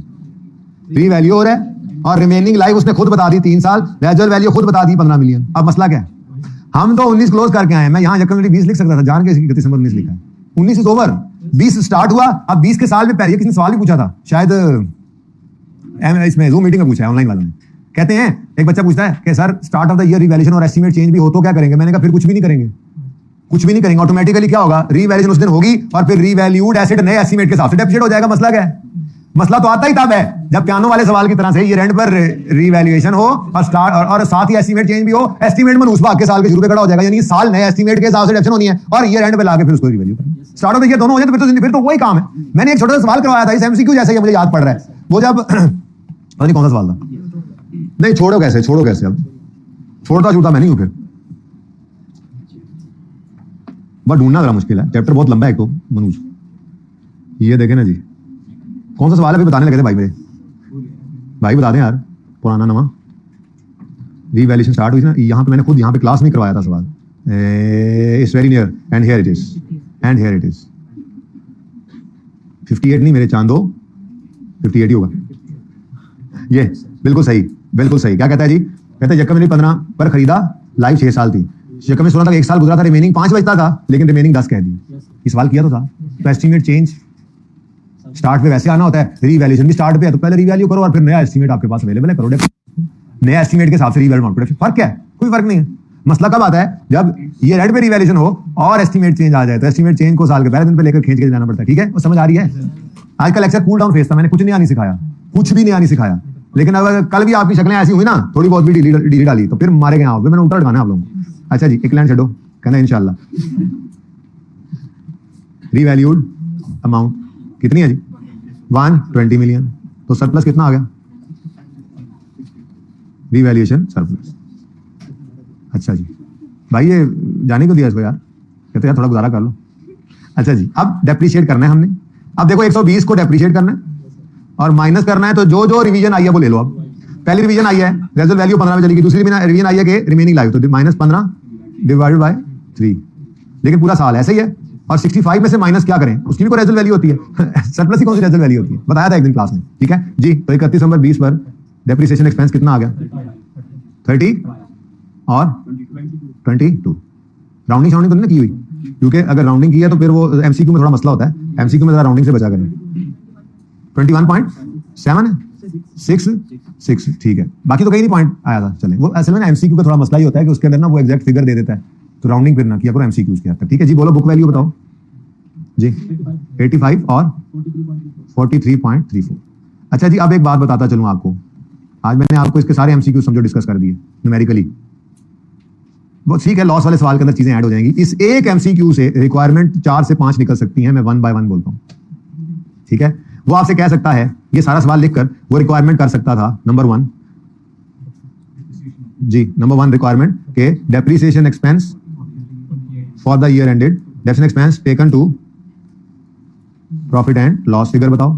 रिवैल्यू हो रहा है, और रिमेनिंग लाइफ उसने खुद बता दी 3 साल, रेजल वैल्यू खुद बता दी 15 million। अब मसला क्या है, हम तो 19 क्लोज करके आए, मैं यहाँ यकम 20 लिख सकता था, जान के 31 दिसंबर 19 लिखा है, 19 इज ओवर, 20 स्टार्ट हुआ, अब 20 के साल में पहले किसी ने सवाल भी पूछा था, शायद इसमें जूम मीटिंग में पूछा है ऑनलाइन वालों ने। कहते हैं एक बच्चा पूछता है कि sir start of the year revaluation और एस्टीमेट चेंज भी हो तो क्या करेंगे? मैंने कहा फिर कुछ भी नहीं करेंगे, कुछ भी नहीं करेंगे। ऑटोमेटिकली क्या होगा, रिवैल्यूएशन उस दिन होगी और फिर रिवैल्यूड एसेट नए एस्टीमेट के हिसाब से डेप्रिशिएट हो जाएगा। मसला क्या है? मसला तो आता ही तब है जब पियानो वाले सवाल की तरह से ईयर एंड पर रिवैल्यूएशन हो और स्टार्ट और साथ ही एस्टीमेट चेंज भी हो। एस्टीमेट में उस भाग के साल के शुरू पे खड़ा हो जाएगा, यानी साल नए एस्टीमेट के हिसाब से डेप्रिशिएशन होनी है और ईयर एंड पे लाके फिर उसको रिवैल्यू करना। स्टार्ट ऑफ द ईयर दोनों हो जाए तो फिर तो वही काम है। मैंने एक छोटा सा सवाल करवाया था इस एमसीक्यू जैसे कि मुझे याद पड़ रहा है, वो जब पता नहीं कौन सा सवाल था। नहीं छोड़ो कैसे अब छोड़ता छूटा मैं नहीं हूं, फिर बट ढूंढना जरा मुश्किल है, चैप्टर बहुत लंबा है एक तो। मनोज ये देखे ना जी, कौन सा सवाल है? बताने लगे थे भाई मेरे भाई, बता दें यार, पुराना नवा रिवैल्यूएशन स्टार्ट हुई थी ना, यहाँ पे मैंने खुद यहाँ पे क्लास में करवाया था सवाल। It's very near and here it is 58 नहीं मेरे चांदो, 58 ही होगा ये। बिल्कुल सही क्या कहता है जी? कहता है यकम में 15 पर खरीदा, लाइफ 6 साल थी, यकम में 16 तक 1 साल गुजरा था, रिमेनिंग 5 बचता था, लेकिन रिमेनिंग 10 कह दिया। ये सवाल किया तो था। तो एस्टीमेट चेंज स्टार्ट पे वैसे आना होता है, रिवैल्यूएशन भी स्टार्ट पे है, तो पहले रिवैल्यू करो और फिर नया एस्टीमेट आपके पास अवेलेबल है, करो नया एस्टीमेट के हिसाब से रिवैल्यू प्रोडक्शन। फर्क क्या है? कोई फर्क नहीं है। मसला कब आता है? जब ये रेड पे रिवैल्यूएशन हो और एस्टीमेट चेंज आ जाए, तो एस्टीमेट चेंज को साल के पहले दिन पे लेकर खींच के जाना पड़ता है। ठीक है, वो समझ आ रही है? आज का लेक्चर कूल डाउन फेस था, मैंने कुछ भी नहीं सिखाया, लेकिन अगर कल भी आपकी शक्लें ऐसी हुई ना, थोड़ी बहुत भी ढीली डाली, तो फिर मारे गए आप, मैंने उल्टा लगाना आप लोगों को। अच्छा जी, एक लाइन छो कहना इंशाल्लाह। रिवैल्यूड अमाउंट कितनी है जी? 120 मिलियन। तो सरप्लस कितना आ गया? Revaluation surplus. अच्छा जी भाई, ये जाने को दिया इसको यार, कहते यार थोड़ा गुजारा कर लो। अच्छा जी, अब डेप्रिशिएट करना है हमने। अब देखो 120 को डेप्रिशिएट करना है और माइनस करना है, तो जो रिवीजन आई है वो ले लो। अब पहली रिवीजन आई है रेजल वैल्यू 15 में चलेगी, दूसरी रिवीजन आई है कि रिमेनिंग लाइफ, तो -15 डिवाइडेड बाय 3, लेकिन पूरा साल ऐसे ही है। और 65 में से माइनस क्या करें, उसकी भी कोई रेजल वैल्यू होती है सरप्लस की कौन सी रेजल वैल्यू होती है, बताया था एक दिन क्लास में। ठीक है जी, तो 31 नवंबर 20 पर डेप्रिसिएशन एक्सपेंस कितना आ गया? 30 और 22। राउंडिंग तो नहीं की हुई, क्योंकि अगर राउंडिंग की है तो फिर वो एमसीक्यू में थोड़ा मसला होता है, एमसीक्यू में जरा राउंडिंग से बचा करें। 21.766, ठीक है, बाकी तो कहीं नहीं पॉइंट आया था। चले, वो असल में ना एमसीक्यू का थोड़ा मसला ही होता है कि उसके अंदर ना वो एग्जैक्ट फिगर दे देता है, तो राउंडिंग फिर ना किया करो एमसीक्यूज के अंदर। ठीक है जी, बोलो बुक वैल्यू बताओ जी। 85 और 43.34। अच्छा जी, अब एक बात बताता चलूं आपको, आज मैंने आपको इसके सारे एमसीक्यू समझो डिस्कस कर दिए न्यूमेरिकली। वो ठीक है, लॉस वाले सवाल के अंदर चीजें ऐड हो जाएंगी। इस एक एमसीक्यू से रिक्वायरमेंट 4 से 5 निकल सकती हैं, मैं 1 बाय 1 बोलता हूं। ठीक है, वो आपसे कह सकता है, ये सारा सवाल लिखकर वो रिक्वायरमेंट कर सकता था। नंबर 1 जी, नंबर 1 रिक्वायरमेंट के depreciation expense for the year ended, depreciation expense taken to profit and loss figure बताओ।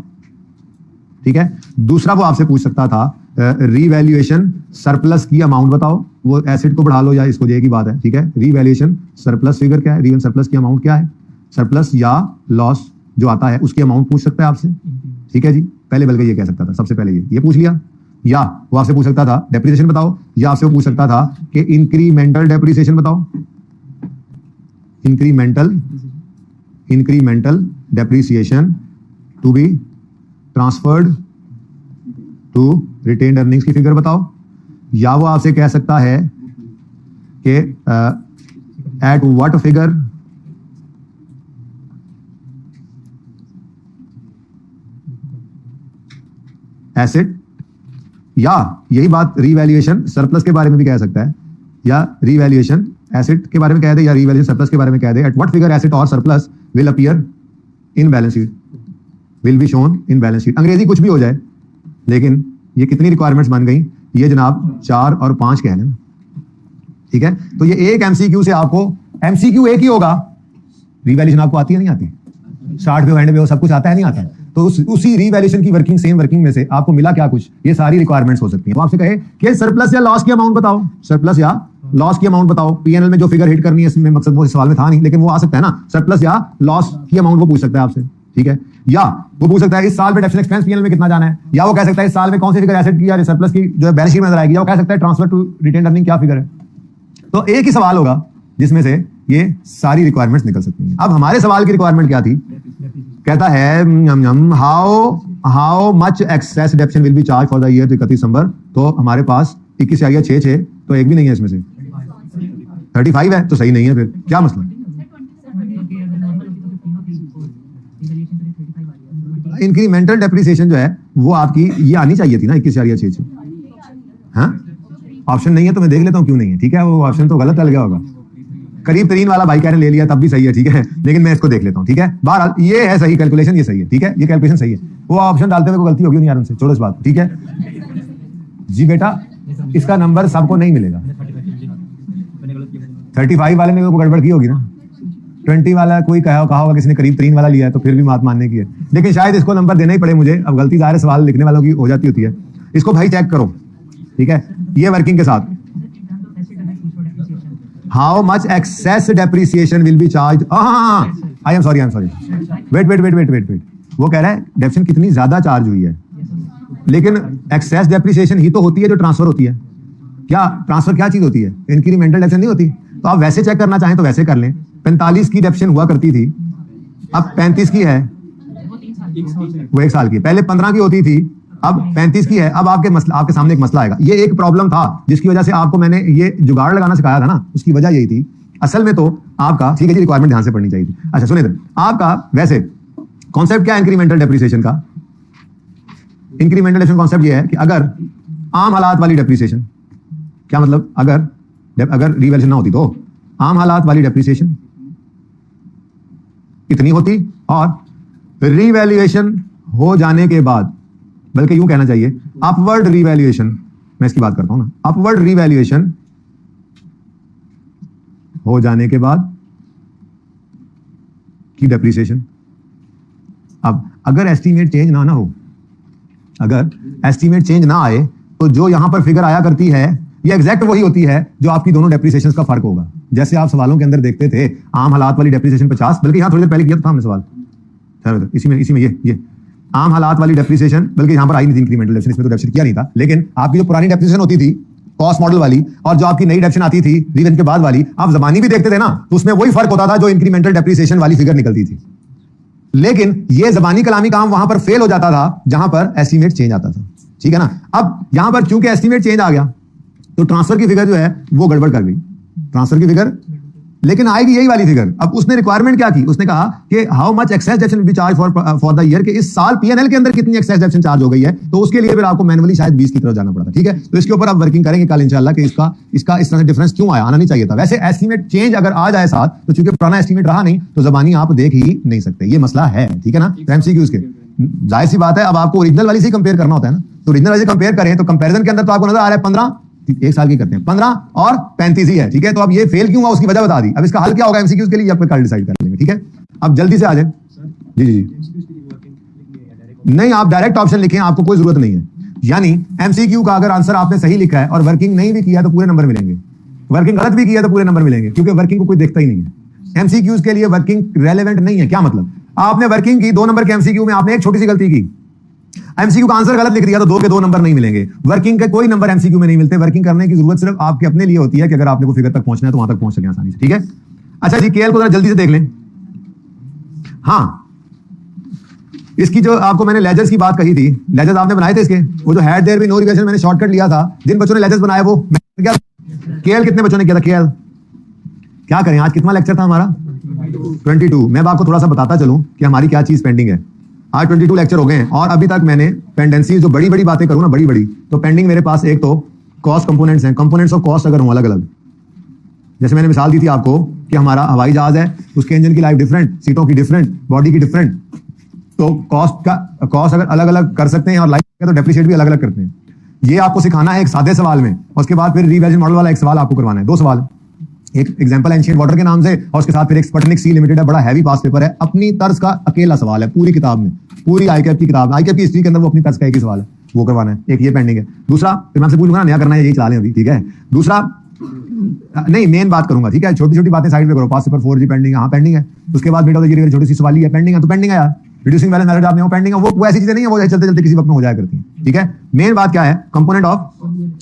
ठीक है, दूसरा वो आपसे पूछ सकता था रीवैल्यूएशन सरप्लस की अमाउंट बताओ, वो एसेट को बढ़ा लो या इसको जे की बात है। ठीक है, रीवैल्यूएशन सरप्लस फिगर क्या है, रीवैल्यूएशन सरप्लस की अमाउंट क्या है, सरप्लस या लॉस जो आता है उसकी अमाउंट पूछ सकता है आपसे। ठीक है जी, पहले बल्कि ये कह सकता था, सबसे पहले ये पूछ लिया, या वो आपसे पूछ सकता था डेप्रिसिएशन बताओ, या आपसे वो पूछ सकता था कि इंक्रीमेंटल डेप्रिसिएशन बताओ, incremental depreciation to be transferred to retained earnings की फिगर बताओ, या वो आपसे कह सकता है कि एट व्हाट फिगर एसेट, या यही बात रीवैल्यूएशन सरप्लस के बारे में भी कह सकता है, या रीवैल्यूएशन एसेट के बारे में कह दे, या रीवैल्यूएशन सरप्लस के बारे में कह दे। एट व्हाट फिगर एसेट और surplus will appear in balance sheet, will be shown in balance sheet. अंग्रेजी कुछ भी हो जाए, लेकिन ये कितनी रिक्वायरमेंट्स बन गई, ये जनाब 4 और 5 कह लेना। ठीक है, तो ये एक एमसीक्यू से आपको, एमसीक्यू एक ही होगा, रिवैल्यूएशन आपको आती है नहीं आती, स्टार्ट पे एंड पे वो सब कुछ आता है नहीं आता, तो उसी रिवैल्यूएशन की वर्किंग, सेम वर्किंग में से आपको मिला क्या कुछ, ये सारी रिक्वायरमेंट्स हो सकती हैं। वो आपसे कहे कि सरप्लस या लॉस की अमाउंट बताओ, सरप्लस या लॉस की अमाउंट बताओ, पीएनएल में जो फिगर हिट करनी है, इसमें मकसद वो इस सवाल में था नहीं, लेकिन वो आ सकता है ना, सरप्लस या लॉस की अमाउंट वो पूछ सकता है आपसे। ठीक है, या वो पूछ सकता है इस साल में डेप्रिसिएशन एक्सपेंस पीएनएल में कितना जाना है, या वो कह सकता है इस साल में कौन सी फिगर एसेट की या सरप्लस की जो बैलेंस शीट में नजर आएगी, या वो कह सकता है ट्रांसफर टू रिटेन्ड अर्निंग क्या फिगर है। तो एक ही सवाल होगा जिसमें से ये सारी रिक्वायरमेंट्स निकल सकती हैं। अब हमारे सवाल की रिक्वायरमेंट क्या थी, कहता है how much excess depreciation will be charge for the year 31 दिसंबर। तो हमारे पास 21 आ गया 6 तो एक भी नहीं है इसमें से, 35 है तो सही नहीं है। फिर क्या मसला? इंक्रीमेंटल डेप्रिसिएशन जो है वो आपकी ये आनी चाहिए थी ना 21 या 6। हाँ ऑप्शन नहीं है तो मैं देख लेता हूँ क्यों नहीं है। ठीक है वो ऑप्शन तो गलत चल गया होगा। करीब तरीन वाला भाई कह रहे ले लिया तब भी सही है। ठीक है लेकिन मैं इसको देख लेता हूँ। ठीक है बहरहाल ये है सही कैलकुलेशन, ये सही है। ठीक है ये कैलकुलेशन सही है। वो ऑप्शन डालते हुए गलती होगी नहीं यार उनसे, छोड़ो इस बात। ठीक है जी बेटा इसका नंबर सबको नहीं मिलेगा। 35 वाले ने गड़बड़ की होगी ना, 20 वाला कोई कहा होगा किसी ने करीब तरीन वाला लिया है तो फिर भी बात मानने की है। लेकिन शायद इसको नंबर देना ही पड़े मुझे। अब गलती ज़ाहिर है सवाल लिखने वालों की हो जाती होती है। इसको भाई चेक करो। ठीक है ये वर्किंग के साथ how much excess depreciation will be charge. I am sorry wait वो कह रहा है डेप्शन कितनी ज्यादा चार्ज हुई है, लेकिन एक्सेस डेप्रिसिएशन ही तो होती है जो ट्रांसफर होती है। क्या ट्रांसफर क्या चीज होती है? इंक्रीमेंटल डेप्शन नहीं होती। तो आप वैसे चेक करना चाहें तो वैसे कर लें। 45 की डेप्शन हुआ करती थी, अब 35 की है, वो 1 साल की। पहले 15 की होती थी, अब 35 की है। अब आपके सामने एक मसला आएगा। ये एक प्रॉब्लम था जिसकी वजह से आपको मैंने ये जुगाड़ लगाना सिखाया था ना, उसकी वजह यही थी। असल में तो आपका ठीक है जी रिक्वायरमेंट ध्यान से पढ़नी चाहिए थी। अच्छा सुनिए इधर, आपका वैसे कॉन्सेप्ट क्या है इंक्रीमेंटल डेप्रिसिएशन का? इंक्रीमेंटल डेप्रिसिएशन कॉन्सेप्ट ये है कि अगर आम हालात वाली डेप्रिसिएशन, क्या मतलब अगर रिवैल्यूएशन ना होती तो आम हालात वाली डेप्रिसिएशन इतनी होती और रिवैल्यूएशन हो जाने के बाद, बल्कि यूं कहना चाहिए अपवर्ड रिवैल्यूएशन, मैं इसकी बात करता हूं ना, अपवर्ड रिवैल्यूएशन हो जाने के बाद की डेप्रिसिएशन। अब अगर एस्टीमेट चेंज ना हो, अगर एस्टीमेट चेंज ना आए तो जो यहां पर फिगर आया करती है ये एग्जैक्ट वही होती है जो आपकी दोनों डेप्रिसिएशन का फर्क होगा। जैसे आप सवालों के अंदर देखते थे आम हालात वाली डेप्रिसिएशन 50, बल्कि यहां थोड़ी देर पहले किया था हमने सवाल, इसी में ये आम हालात वाली डेप्रिसिएशन, बल्कि यहां पर आई नहीं थी इंक्रीमेंटल डेप्रिसिएशन, इसमें तो डेप्रिसिएशन किया नहीं था। लेकिन आपकी जो पुरानी डेप्रिसिएशन होती थी कॉस्ट मॉडल वाली और जो आपकी नई डेप्रिसिएशन आती थी रिवीजन के बाद वाली, आप जमानी भी देखते थे ना, तो उसमें वही फर्क होता था जो इंक्रीमेंटल डेप्रिसिएशन वाली फिगर निकलती थी। लेकिन ये जबानी कलामी काम वहां पर फेल हो जाता था जहां पर एस्टीमेट चेंज आता था। ठीक है ना। अब यहां पर चूंकि एस्टीमेट चेंज आ गया तो ट्रांसफर की फिगर जो है वो गड़बड़ कर गई, ट्रांसफर की फिगर, लेकिन आएगी यही वाली फिगर। अब उसने रिक्वायरमेंट क्या की? उसने कहा कि how much excess depreciation be charge for the year, के इस साल पीएनएल के अंदर कितनी एक्सेस डेप्शन चार्ज हो गई है। तो उसके लिए फिर आपको मैनुअली शायद 20 की तरफ जाना पड़ा था। ठीक है तो इसके ऊपर आप वर्किंग करेंगे कल इंशाल्लाह कि इसका इस तरह से डिफरेंस क्यों आया, आना नहीं चाहिए था। वैसे एस्टीमेट चेंज अगर आ जाए साथ तो चूंकि पुराना एस्टीमेट रहा नहीं तो जबानी आप देख ही नहीं सकते, ये मसला है। ठीक है ना। एमसीक्यूज के जाहिर सी बात है अब आपको ओरिजिनल वाली से कंपेयर करना होता है ना, तो ओरिजिनल वाली से कंपेयर करें तो कंपेरिजन के अंदर तो आपको नजर आ रहा है 15 1 साल की करते हैं, 15 और 35 ही है। ठीक है तो अब ये फेल क्यों हुआ उसकी वजह बता दी। अब इसका हल क्या होगा एमसीक्यूज के लिए आप कल डिसाइड कर लेंगे। ठीक है अब जल्दी से आ जाए। जी नहीं, आप डायरेक्ट ऑप्शन लिखें, आपको कोई जरूरत नहीं है। यानी एमसीक्यू का अगर आंसर आपने सही लिखा है और वर्किंग नहीं भी किया तो पूरे नंबर मिलेंगे, वर्किंग गलत भी किया तो पूरे नंबर मिलेंगे, क्योंकि वर्किंग को कोई देखता ही नहीं है। एमसीक्यूज के लिए वर्किंग रेलेवेंट नहीं है। क्या मतलब? आपने वर्किंग की 2 नंबर के एमसीक्यू में, आपने एक छोटी सी गलती की, एमसीक्यू का आंसर गलत लिख दिया तो 2 के 2 नंबर नहीं मिलेंगे। वर्किंग के कोई नंबर एमसीक्यू में नहीं मिलते। वर्किंग करने की जरूरत सिर्फ आपके अपने लिए होती है कि अगर आपने को फिगर तक पहुंचना है तो वहां तक पहुंच सके आसानी से। ठीक है अच्छा जी केएल को जरा जल्दी से देख लें। हाँ इसकी जो आपको मैंने लेजर्स की बात कही थी, लेजर्स आपने बनाए थे इसके, वो जो had there be no revision मैंने शॉर्टकट लिया था, जिन बच्चों ने लेजर्स बनाए वो केएल कितने बच्चों ने किया था? केएल क्या करें, आज कितना लेक्चर था हमारा? 22। मैं आपको थोड़ा सा बताता चलूं कि हमारी क्या चीज पेंडिंग है। आज 22 लेक्चर हो गए हैं और अभी तक मैंने पेंडेंसी जो बड़ी बड़ी बातें करूं ना, बड़ी बड़ी, तो पेंडिंग मेरे पास एक तो कॉस्ट कंपोनेंट्स हैं। कंपोनेंट्स ऑफ कॉस्ट अगर हों अलग अलग, जैसे मैंने मिसाल दी थी आपको कि हमारा हवाई जहाज है, उसके इंजन की लाइफ डिफरेंट, सीटों की डिफरेंट, बॉडी की डिफरेंट, तो कॉस्ट अगर अलग अलग कर सकते हैं और लाइफ तो डेप्रिशिएट भी अलग अलग करते हैं। ये आपको सिखाना है एक सादे सवाल में, और उसके बाद फिर रिवैल्यूएशन मॉडल वाला एक सवाल आपको करवाना है। 2 सवाल, एक एग्जांपल एंशिएंट वाटर के नाम से और उसके साथ फिर एक स्पुतनिक सी लिमिटेड है, बड़ा हैवी पास पेपर है, अपनी तर्ज का अकेला सवाल है पूरी किताब में, पूरी आईकैप की किताब, आईकैप की हिस्ट्री के अंदर वो अपनी तर्ज का एक ही सवाल है, वो करवाना है। एक ये पेंडिंग है। दूसरा फिर मैं आपसे पूछूंगा नया करना है, यही चला लें अभी। ठीक है दूसरा नहीं मेन बात करूंगा। ठीक है छोटी छोटी बातें साइड में करो। पास पेपर 4G पेंडिंग है, हाँ पेंडिंग है। उसके बाद मिड ऑफ द ईयर छोटी सी सवाल है, पेंडिंग है तो पेंडिंग है यार। रिड्यूसिंग बैलेंस मेथड आपने वो पेंडिंग है, वो ऐसी चीजें नहीं है वो चलते चलते किसी वक्त में हो जाया करती हैं। ठीक है मेन बात क्या है, कंपोनेंट ऑफ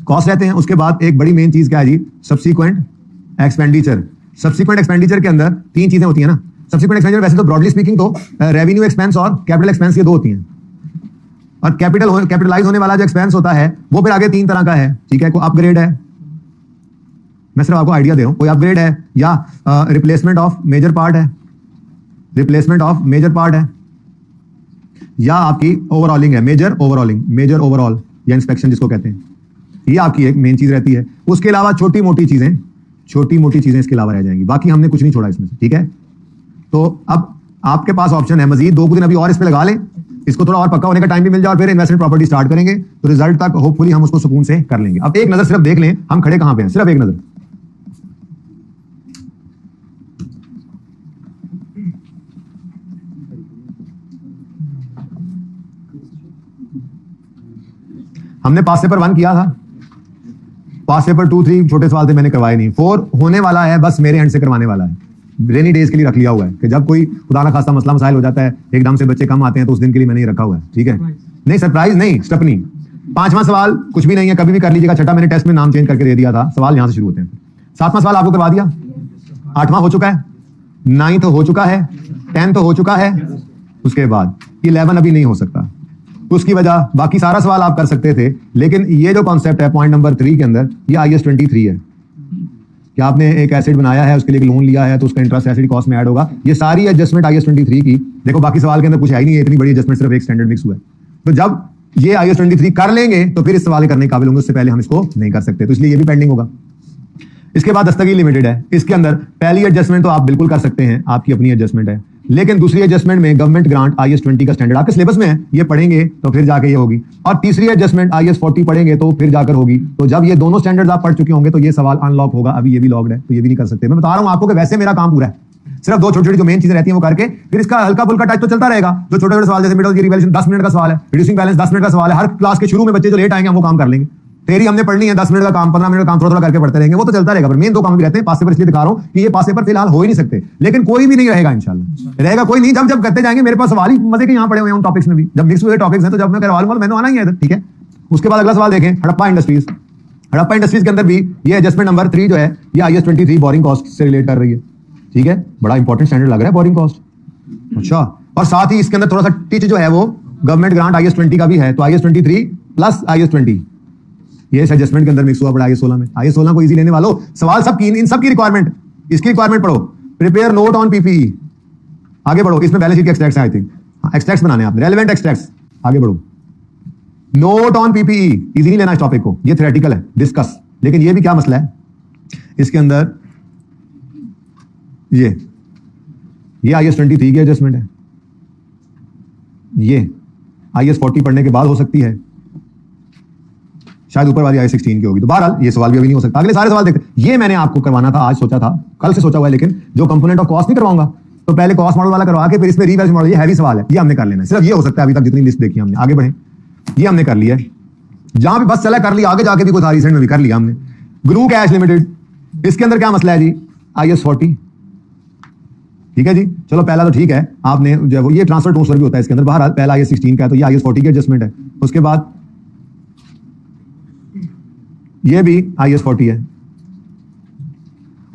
कॉस्ट रहते हैं। उसके बाद एक बड़ी मेन चीज क्या है जी, सब्सिक्वेंट एक्सपेंडिचर। सब्सिक्वेंट एक्सपेंडिचर के अंदर 3 चीजें होती है ना, सब्सिक्वेंट एक्सपेंडिचर वैसे तो ब्रॉडली स्पीकिंग तो रेवेन्यू एक्सपेंस और कैपिटल एक्सपेंस ये दो होती हैं, और कैपिटलाइज होने वाला जो एक्सपेंस होता है वो फिर आगे 3 तरह का है, ठीक है। कोई अपग्रेड है, मैं सिर्फ आपको आइडिया दे रहा हूं, कोई अपग्रेड है, या रिप्लेसमेंट ऑफ मेजर पार्ट है, रिप्लेसमेंट ऑफ मेजर पार्ट है, या आपकी ओवरऑलिंग है, मेजर ओवरऑल या इंस्पेक्शन जिसको कहते हैं, ये आपकी एक मेन चीज रहती है। उसके अलावा छोटी मोटी चीजें इसके अलावा रह जाएंगी, बाकी हमने कुछ नहीं छोड़ा इसमें से, ठीक है। तो अब आपके पास ऑप्शन है मजीद 2 दिन अभी और इस पे लगा लें, इसको थोड़ा और पक्का होने का टाइम भी मिल जाए और फिर इन्वेस्टमेंट प्रॉपर्टी स्टार्ट करेंगे तो रिजल्ट तक होपफुली हम उसको सुकून से कर लेंगे। अब एक नजर सिर्फ देख लें हम खड़े कहां पे हैं, सिर्फ एक नजर। हमने पास पेपर 1 किया था, पास पेपर 2, 3 छोटे सवाल थे मैंने करवाए नहीं, 4 होने वाला है, बस मेरे एंड से करवाने वाला है, रेनी डेज के लिए रख लिया हुआ है कि जब कोई खुदा ना खासा मसला मसाइल हो जाता है, एकदम से बच्चे कम आते हैं तो उस दिन के लिए मैंने ये रखा हुआ है, ठीक है। नहीं सरप्राइज नहीं, स्टपनी। 5वां सवाल कुछ भी नहीं है, कभी भी कर लीजिएगा। 6ठा मैंने टेस्ट में नाम चेंज करके दे दिया था, सवाल यहां से शुरू होते हैं। 7वां सवाल आपको करवा दिया, 8वां हो चुका है, 9 हो चुका है, 10 हो चुका है, उसके बाद 11 अभी नहीं हो सकता। उसकी वजह बाकी सारा सवाल आप कर सकते थे, लेकिन ये जो कॉन्सेप्ट है पॉइंट नंबर 3 के अंदर, ये IAS 23 है कि आपने एक एसेट बनाया है, उसके लिए लोन लिया है तो उसका इंटरेस्ट एसेट कॉस्ट में ऐड होगा। ये सारी एडजस्टमेंट IAS 23 की, देखो बाकी सवाल के अंदर कुछ है ही नहीं है, इतनी बड़ी एडजस्टमेंट सिर्फ एक स्टैंडर्ड मिक्स हुआ है। तो जब ये IAS 23 कर लेंगे तो फिर इस सवाल करने के काबिल होंगे, उससे पहले हम इसको नहीं कर सकते, तो इसलिए ये भी पेंडिंग होगा। इसके बाद दस्तगीर लिमिटेड है, इसके अंदर पहली एडजस्टमेंट तो आप बिल्कुल कर सकते हैं, आपकी अपनी एडजस्टमेंट है, लेकिन दूसरी एडजस्टमेंट में गवर्नमेंट ग्रांट IAS 20 का स्टैंडर्ड आपके सिलेबस में है, ये पढ़ेंगे तो फिर जाके ये होगी, और तीसरी एडजस्टमेंट IAS 40 पढ़ेंगे तो फिर जाकर होगी। तो जब ये दोनों स्टैंडर्ड्स आप पढ़ चुके होंगे तो ये सवाल अनलॉक होगा, अभी ये भी लॉक्ड है तो ये भी नहीं कर सकते। मैं बता रहा हूं आपको कि वैसे मेरा काम पूरा है, सिर्फ 2 छोटी-छोटी जो मेन चीजें रहती हैं वो करके फिर इसका हल्का फुल्का टच तो चलता रहेगा। जो छोटे-छोटे सवाल जैसे mid of the revaluation 10 minute का सवाल है, रिड्यूसिंग बैलेंस 10 मिनट का सवाल है, हर क्लास के शुरू में बच्चे जो लेट आएंगे हम वो काम कर लेंगे। थ्योरी हमने पढ़नी है 10 मिनट का काम, 15 मिनट का काम थोड़ा करके पढ़ते रहेंगे, वो तो चलता रहेगा। पर मेन 2 काम भी रहते हैं। पास पेपर इसलिए दिखा रहा हूं कि ये पास पेपर फिलहाल हो ही नहीं सकते, लेकिन कोई भी नहीं रहेगा इंशाल्लाह, रहेगा कोई नहीं। जब करते जाएंगे, मेरे पास सवाल ही मजे के यहाँ पड़े हुए हैं उन टॉपिक्स में भी, जब मिक्स हुए टॉपिक्स हैं तो जब मैं करवा लूंगा तो मैंने आना ही है इधर, ठीक है। उसके बाद अगला सवाल देखें, हड़प्पा इंडस्ट्रीज। हड़प्पा इंडस्ट्रीज के अंदर भी ये एडजस्टमेंट नंबर 3 जो है ये IAS 23 बोरिंग कॉस्ट से रिलेट कर रही है, ठीक है। बड़ा इंपॉर्टेंट स्टैंडर्ड लग रहा है बोरिंग कॉस्ट, अच्छा। और साथ ही इसके अंदर थोड़ा सा टिच जो है वो गवर्नमेंट ग्रांट IAS 20 का भी है, तो IAS 23 प्लस IAS 20 ये इस एडजस्टमेंट के अंदर मिक्स हुआ पड़ा IAS 16 में। IAS 16 को इजी लेने वालों, सवाल सब की, इन सब की रिक्वायरमेंट, इसकी रिक्वायरमेंट पढ़ो। प्रिपेयर नोट ऑन PPE, आगे बढ़ो। इसमें बैलेंस शीट के एक्सट्रैक्ट्स हैं, आई थिंक एक्सट्रैक्ट्स बनाने हैं आपने, रेलेवेंट एक्सट्रैक्ट्स, आगे बढ़ो। नोट ऑन PPE इजी नहीं लेना इस टॉपिक को, ये थ्योरेटिकल है, डिस्कस। लेकिन ये भी क्या मसला है इसके अंदर, ये IAS 23 की एडजस्टमेंट है, ये IAS 40 पढ़ने के बाद हो सकती है, शायद ऊपर वाली IAS 16 की होगी। तो बहरहाल ये सवाल भी अभी नहीं हो सकता। अगले सारे सवाल देखते, ये मैंने आपको करवाना था, आज सोचा था, कल से सोचा हुआ है, लेकिन जो कंपोनेंट ऑफ कॉस्ट नहीं करवाऊंगा तो पहले कॉस्ट मॉडल वाला करवा के फिर इसमें रिवर्स मॉडल, ये हैवी सवाल है, ये हमने कर लेना है। सिर्फ ये हो सकता है, अभी तक जितनी लिस्ट देखी हमने, आगे बढ़े, ये हमने कर लिया है, जहां भी बस चला कर लिया, आगे जाके भी कुछ रिसेंट में भी कर लिया हमने। ग्रू कैश लिमिटेड, इसके अंदर क्या मसला है जी, IAS 40, ठीक है जी। चलो पहला तो ठीक है, आपने जो वो ये ट्रांसफर भी होता है इसके अंदर, बहरहाल पहला IAS 16 का है तो ये IAS 40 की एडजस्टमेंट है। उसके बाद ये भी IAS 40 है,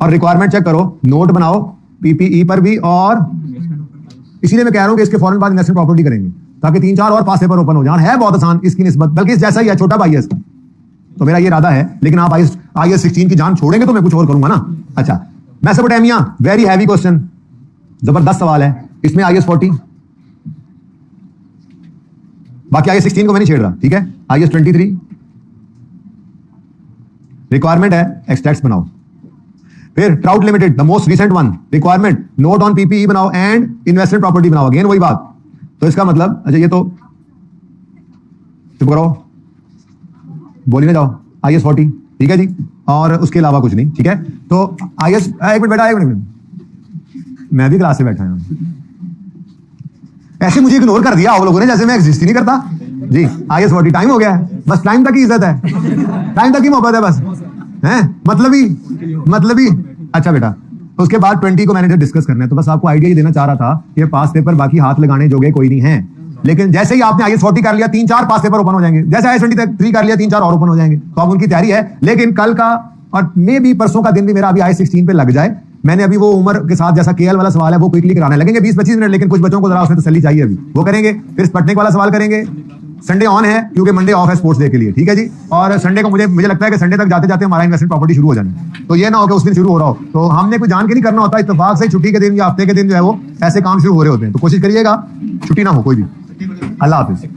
और रिक्वायरमेंट चेक करो, नोट बनाओ PPE पर भी, और इसीलिए मैं कह रहा हूं कि इसके फौरन बाद इन्वेस्टमेंट प्रॉपर्टी करेंगे ताकि 3-4 और पास पेपर ओपन हो जाए। है बहुत आसान इसकी निस्बत, बल्कि इस जैसा ही है, छोटा भाई है इसका, तो मेरा ये इरादा है। लेकिन आप IAS 16 की जान छोड़ेंगे तो मैं कुछ और करूंगा ना। अच्छा, मेसोपोटामिया, वेरी हैवी क्वेश्चन, जबरदस्त सवाल है, इसमें IAS 40, बाकी IAS 16 को मैं नहीं छेड़ रहा, ठीक है। IAS 23 रिक्वायरमेंट है, एक्सट्रैक्ट्स बनाओ। फिर trout limited, the most recent one, requirement note on PPE बनाओ एंड इन्वेस्टमेंट प्रॉपर्टी बनाओ, अगेन वही बात। तो इसका मतलब, अच्छा ये तो चुप करो, बोली ना जाओ, IAS 40, ठीक है जी, और उसके अलावा कुछ नहीं, ठीक है। तो IAS, एक मिनट बेटा, एक मिनट, मैं भी क्लास से बैठा हूं, ऐसे मुझे इग्नोर कर दिया आप लोगों ने जैसे मैं एग्जिस्ट ही नहीं करता जी। IAS 40 टाइम हो गया है, बस टाइम तक ही इज्जत है, टाइम तक ही मोहब्बत है, बस है, मतलब ही। अच्छा बेटा, उसके बाद 20 को मैंने डिस्कस करना है, तो बस आपको आइडिया ही देना चाह रहा था कि पास पेपर बाकी हाथ लगाने जोगे कोई नहीं है, लेकिन जैसे ही आपने IAS 40 कर लिया 3-4 पास पेपर ओपन हो जाएंगे, जैसे IAS 23 कर लिया 3-4 और ओपन हो जाएंगे। तो अब उनकी तैयारी है, लेकिन कल का और मे भी परसों का दिन भी मेरा अभी IAS 16 पे लग जाए मैंने अभी वो उमर के साथ जैसा केएल वाला सवाल है वो क्विकली कराने लगेंगे 20-25 मिनट, लेकिन कुछ बच्चों को जरा उसमें तसल्ली चाहिए अभी, वो करेंगे। फिर स्पटनिक वाला सवाल करेंगे। संडे ऑन है क्योंकि मंडे ऑफ है स्पोर्ट्स डे के लिए, ठीक है जी। और संडे को मुझे लगता है कि संडे तक जाते जाते हमारा इन्वेस्टमेंट प्रॉपर्टी शुरू हो जाना है, तो ये ना हो कि उस दिन शुरू हो रहा हो। तो हमने कोई जान के नहीं करना होता, इत्तेफाक से छुट्टी के दिन या हफ्ते के दिन जो है वो ऐसे काम शुरू हो रहे होते हैं। तो कोशिश करिएगा छुट्टी ना हो कोई भी। अल्लाह हाफिज।